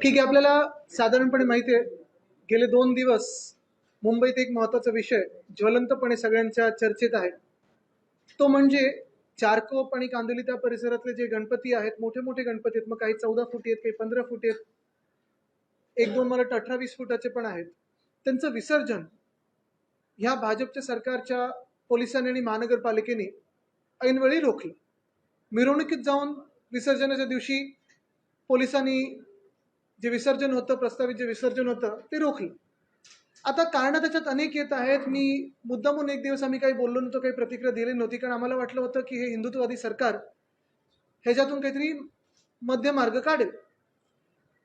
ठीक आहे, आपल्याला साधारणपणे माहिती आहे, गेले 2 दिवस मुंबईत एक महत्त्वाचा विषय ज्वलंतपणे सगळ्यांच्या चर्चेत आहे. तो म्हणजे चारकोप आणि कांदिवली त्या परिसरातले जे गणपती आहेत, मोठे मोठे गणपती आहेत, मग काही 14 फुटी आहेत, काही 15 फुटी आहेत, एक दोन मला वाटतं 18-20 फुटाचे पण आहेत. त्यांचं विसर्जन ह्या भाजपच्या सरकारच्या पोलिसांनी आणि महानगरपालिकेने ऐनवेळी रोखलं. मिरवणुकीत जाऊन विसर्जनाच्या दिवशी पोलिसांनी जे विसर्जन होतं, प्रस्तावित जे विसर्जन होतं ते रोखलं. आता कारणं त्याच्यात अनेक येत आहेत. मी मुद्दामून एक दिवस आम्ही काही बोललो नव्हतो, काही प्रतिक्रिया दिली नव्हती, कारण आम्हाला वाटलं होतं की हे हिंदुत्ववादी सरकार ह्याच्यातून काहीतरी मध्यमार्ग काढेल.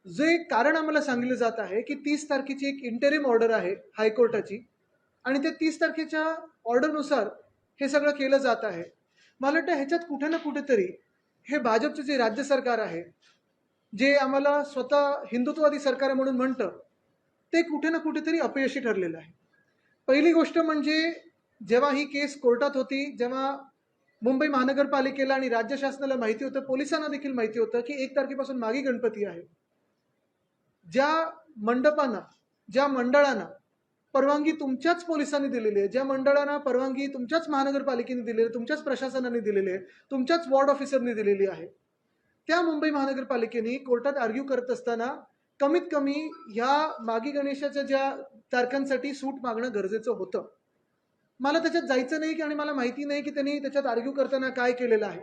जे कारण आम्हाला सांगितलं जात आहे की 30 तारखेची एक इंटरिम ऑर्डर आहे हायकोर्टाची, आणि त्या 30 तारखेच्या ऑर्डरनुसार हे सगळं केलं जात आहे. मला वाटतं ह्याच्यात कुठे ना कुठेतरी हे भाजपचं जे राज्य सरकार आहे, जे आम्हाला स्वतः हिंदुत्ववादी सरकार म्हणून म्हणतं, ते कुठे ना कुठेतरी अपयशी ठरलेलं आहे. पहिली गोष्ट म्हणजे जेव्हा ही केस कोर्टात होती, जेव्हा मुंबई महानगरपालिकेला आणि राज्य शासनाला माहिती होतं, पोलिसांना देखील माहिती होतं की 1 तारखेपासून मागी गणपती आहे, ज्या मंडपांना, ज्या मंडळांना परवानगी तुमच्याच पोलिसांनी दिलेली आहे, ज्या मंडळांना परवानगी तुमच्याच महानगरपालिकेने दिलेली आहे, तुमच्याच प्रशासनाने दिलेली आहे, तुमच्याच वॉर्ड ऑफिसरने दिलेली आहे, त्या मुंबई महानगरपालिकेने कोर्टात आर्ग्यू करत असताना कमीत कमी ह्या मागी गणेशाच्या ज्या तारखांसाठी सूट मागणं गरजेचं होतं. मला त्याच्यात जायचं नाही आणि मला माहिती नाही की त्यांनी त्याच्यात आर्ग्यू करताना काय केलेलं आहे.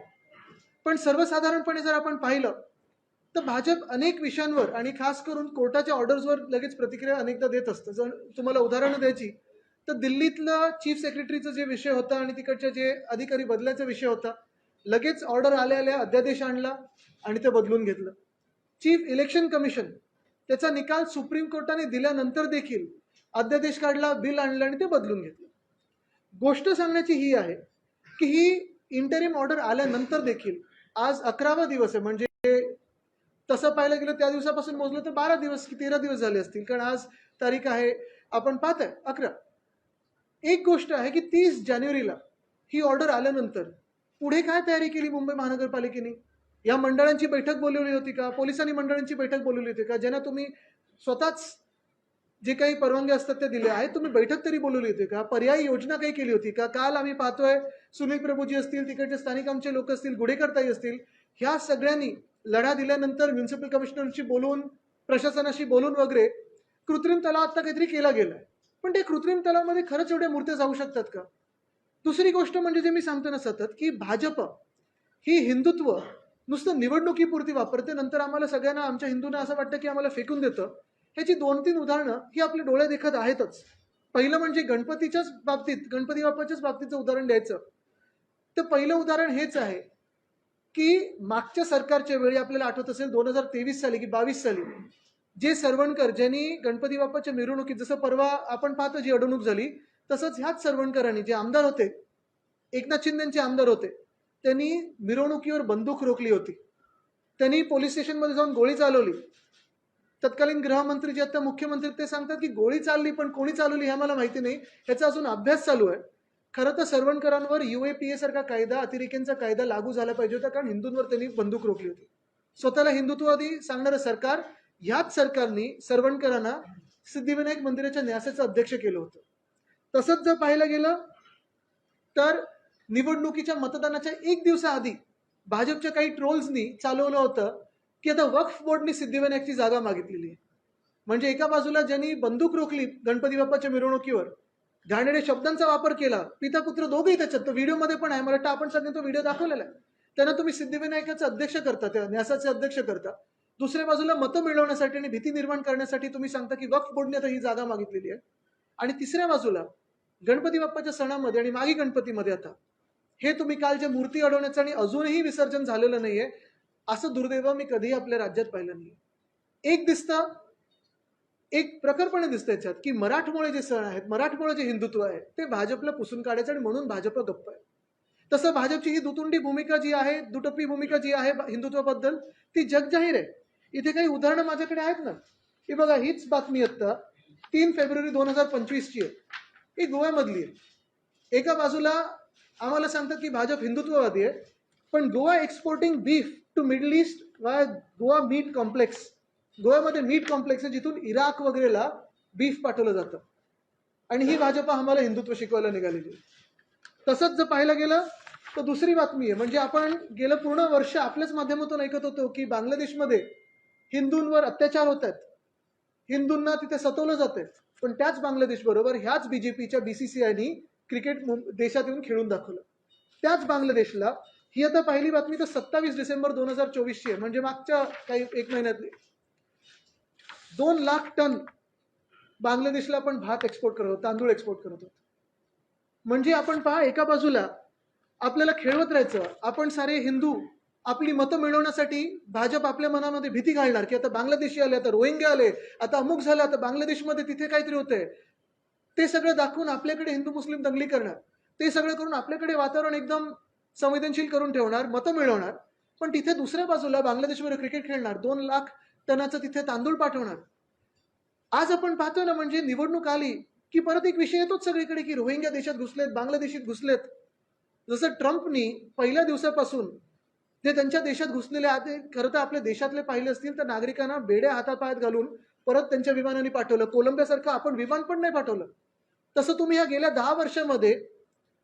पण सर्वसाधारणपणे जर आपण पाहिलं तर भाजप अनेक विषयांवर आणि खास करून कोर्टाच्या ऑर्डर्सवर लगेच प्रतिक्रिया अनेकदा देत असतं. जर तुम्हाला उदाहरणं द्यायची तर दिल्लीतलं चीफ सेक्रेटरीचा जे विषय होता आणि तिकडच्या जे अधिकारी बदलायचा विषय होता, लगेच ऑर्डर आल्या आल्या अध्यादेश आणला आणि ते बदलून घेतलं. चीफ इलेक्शन कमिशन त्याचा निकाल सुप्रीम कोर्टाने दिल्यानंतर देखील अध्यादेश काढला, बिल आणलं आणि ते बदलून घेतलं. गोष्ट सांगण्याची ही आहे की ही इंटरिम ऑर्डर आल्यानंतर देखील आज 11वा दिवस आहे. म्हणजे तसं पाहायला गेलं त्या दिवसापासून मोजलं तर 12 दिवस की 13 दिवस झाले असतील, कारण आज तारीख आहे, आपण पाहताय 11. एक गोष्ट आहे की 30 जानेवारीला ही ऑर्डर आल्यानंतर पुढे काय तयारी केली मुंबई महानगरपालिकेने? या मंडळांची बैठक बोलवली होती का? पोलिसांनी मंडळांची बैठक बोलवली होती का, ज्यांना तुम्ही स्वतःच जे काही परवानगी असतात ते दिले आहेत? तुम्ही बैठक तरी बोलवली होती का? पर्यायी योजना काही केली होती का? काल आम्ही पाहतोय सुनील प्रभूजी असतील, तिकडचे स्थानिक आमचे लोक असतील, गुडेकरताई असतील, ह्या सगळ्यांनी लढा दिल्यानंतर म्युन्सिपल कमिशनरशी बोलून, प्रशासनाशी बोलून वगैरे कृत्रिम तलाव आता काहीतरी केला गेलाय. पण ते कृत्रिम तलावामध्ये खरंच एवढ्या मूर्त्या जाऊ शकतात का? दुसरी गोष्ट म्हणजे जे मी सांगतो ना सतत, की भाजप ही हिंदुत्व नुसतं निवडणुकीपुरती वापरते, नंतर आम्हाला सगळ्यांना, आमच्या हिंदूंना असं वाटतं की आम्हाला फेकून देतं. ह्याची 2-3 उदाहरणं ही आपल्या डोळ्या देखत आहेतच. पहिलं म्हणजे गणपतीच्याच बाबतीत, गणपती बाप्पाच्याच बाबतीचं उदाहरण द्यायचं तर पहिलं उदाहरण हेच आहे की मागच्या सरकारच्या वेळी आपल्याला आठवत असेल 2023 साली की 22 साली जे सरवणकर, ज्यांनी गणपती बाप्पाच्या मिरवणुकीत, जसं परवा आपण पाहतो जी अडवणूक झाली, तसंच ह्याच सरवणकरांनी, जे आमदार होते, एकनाथ शिंदेचे आमदार होते, त्यांनी मिरवणुकीवर बंदूक रोखली होती. त्यांनी पोलीस स्टेशनमध्ये जाऊन गोळी चालवली. तत्कालीन गृहमंत्री जे आता मुख्यमंत्री ते सांगतात की गोळी चालली, पण कोणी चालवली हे आम्हाला माहिती नाही, याचा अजून अभ्यास चालू आहे. खरं तर सरवणकरांवर UAPA सारखा कायदा, अतिरेक्यांचा कायदा लागू झाला पाहिजे होता, कारण हिंदूंवर त्यांनी बंदूक रोखली होती. स्वतःला हिंदुत्ववादी सांगणारं सरकार, ह्याच सरकारने सरवणकरांना सिद्धिविनायक मंदिराच्या न्यासाचं अध्यक्ष केलं होतं. तसंच जर पाहायला गेलं तर निवडणुकीच्या मतदानाच्या 1 दिवसाआधी भाजपच्या काही ट्रोल्सनी चालवलं होतं की आता वक्फ बोर्डने सिद्धिविनायकची जागा मागितलेली आहे. म्हणजे एका बाजूला ज्यांनी बंदूक रोखली गणपती बाप्पाच्या मिरवणुकीवर, घाणेरड्या शब्दांचा वापर केला, पिता पुत्र दोघेही त्याच्यात, तो व्हिडिओमध्ये पण आहे, मला वाटतं आपण सगळ्यांनी तो व्हिडिओ दाखवलेला आहे, त्यांना तुम्ही सिद्धिविनायकाचे अध्यक्ष करता, त्या न्यासाचे अध्यक्ष करता. दुसऱ्या बाजूला मतं मिळवण्यासाठी आणि भीती निर्माण करण्यासाठी तुम्ही सांगता की वक्फ बोर्डने आता ही जागा मागितलेली आहे. आणि तिसऱ्या बाजूला गणपती बाप्पाच्या सणामध्ये आणि मागी गणपतीमध्ये आता हे तुम्ही काल जे मूर्ती अडवण्याचं आणि अजूनही विसर्जन झालेलं नाहीये, असं दुर्दैव मी कधीही आपल्या राज्यात पाहिलं नाही. एक दिसतं, एक प्रखरपणे दिसतं याच्यात की मराठमोळे जे सण आहेत, मराठमोळे जे हिंदुत्व आहे, ते भाजपला पुसून काढायचं आणि म्हणून भाजप गप्प आहे. तसं भाजपची ही दुतुंडी भूमिका जी आहे, दुटप्पी भूमिका जी आहे हिंदुत्वाबद्दल, ती जगजाहीर आहे. इथे काही उदाहरणं माझ्याकडे आहेत ना. ही बघा, हीच बातमी आता 3 फेब्रुवारी 2025 ची आहे. ही गोव्यामधली आहे. एका बाजूला आम्हाला सांगतात की भाजप हिंदुत्ववादी आहे, पण Goa exporting beef to middle east why Goa meat complex, गोव्यामध्ये मीट कॉम्प्लेक्स आहे जिथून इराक वगैरेला बीफ पाठवलं जातं. आणि ही भाजपा आम्हाला हिंदुत्व शिकवायला निघालेली आहे. तसंच जर पाहायला गेलं तर दुसरी बातमी आहे, म्हणजे आपण गेलं पूर्ण वर्ष आपल्याच माध्यमातून ऐकत होतो की बांगलादेशमध्ये हिंदूंवर अत्याचार होत आहेत, हिंदूंना तिथे सतवलं जातंय. पण त्याच बांगलादेश बरोबर ह्याच बीजेपीच्या बीसीसीआयनी क्रिकेट देशात येऊन खेळून दाखवलं. त्याच बांगलादेशला ही आता पहिली बातमी तर 27 डिसेंबर 2024 ची आहे, म्हणजे मागच्या काही एक महिन्यातली. 2 लाख टन बांगलादेशला आपण भात एक्सपोर्ट करत होतो, तांदूळ एक्सपोर्ट करत होतो. म्हणजे आपण पहा, एका बाजूला आपल्याला खेळवत राहायचं, आपण सारे हिंदू आपली मतं मिळवण्यासाठी भाजप आपल्या मनामध्ये भीती घालणार की आता बांगलादेशी आले, आता रोहिंग्या आले, आता अमुक झालं, आता बांगलादेशमध्ये तिथे काहीतरी होतंय. ते सगळं दाखवून आपल्याकडे हिंदू मुस्लिम दंगली करणार, ते सगळं करून आपल्याकडे वातावरण एकदम संवेदनशील करून ठेवणार, मतं मिळवणार. पण तिथे दुसऱ्या बाजूला बांगलादेशमध्ये क्रिकेट खेळणार, 2 लाख टनाचं तिथे तांदूळ पाठवणार. आज आपण पाहतोय ना, म्हणजे निवडणूक आली की परत एक विषय येतोच सगळीकडे की रोहिंग्या देशात घुसलेत, बांगलादेशात घुसलेत. जसं ट्रम्पनी पहिल्या दिवसापासून ते त्यांच्या देशात घुसलेले आधी खरं तर आपल्या देशातले पाहिले असतील तर नागरिकांना बेड्या हातापायात घालून परत त्यांच्या विमानाने पाठवलं. कोलंबियासारखं आपण विमान पण नाही पाठवलं. तसं तुम्ही ह्या गेल्या 10 वर्षामध्ये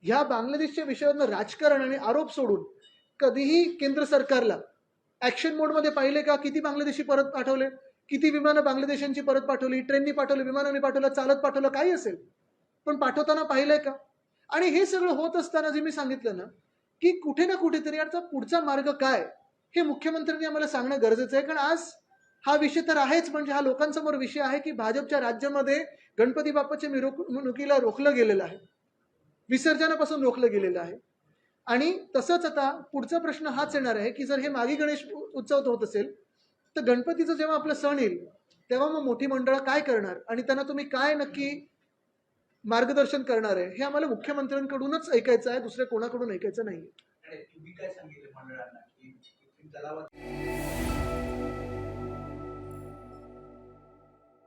ह्या बांगलादेशच्या विषयावरनं राजकारण आणि आरोप सोडून कधीही केंद्र सरकारला ऍक्शन मोडमध्ये पाहिले का? किती बांगलादेशी परत पाठवले, किती विमानं बांगलादेशांची परत पाठवली, ट्रेननी पाठवली, विमानाने पाठवलं, चालत पाठवलं, काही असेल, पण पाठवताना पाहिलंय का? आणि हे सगळं होत असताना जे मी सांगितलं ना की कुठे ना कुठेतरी याचा पुढचा मार्ग काय हे मुख्यमंत्र्यांनी आम्हाला सांगणं गरजेचं आहे. कारण आज हा विषय तर आहेच, म्हणजे हा लोकांसमोर विषय आहे की भाजपच्या राज्यामध्ये गणपती बाप्पाच्या मिरवणुकीला रोखलं गेलेलं आहे, विसर्जनापासून रोखलं गेलेलं आहे. आणि तसंच आता पुढचा प्रश्न हाच येणार आहे की जर हे मागी गणेश उत्सव होत असेल तर गणपतीचं जेव्हा आपलं सण येईल तेव्हा मग मोठी मंडळं काय करणार आणि त्यांना तुम्ही काय नक्की मार्गदर्शन करणार आहे हे आम्हाला मुख्यमंत्र्यांकडूनच ऐकायचं आहे, दुसऱ्या कोणाकडून ऐकायचं नाही. तुम्ही काय सांगितलं मंडळांना की तलावात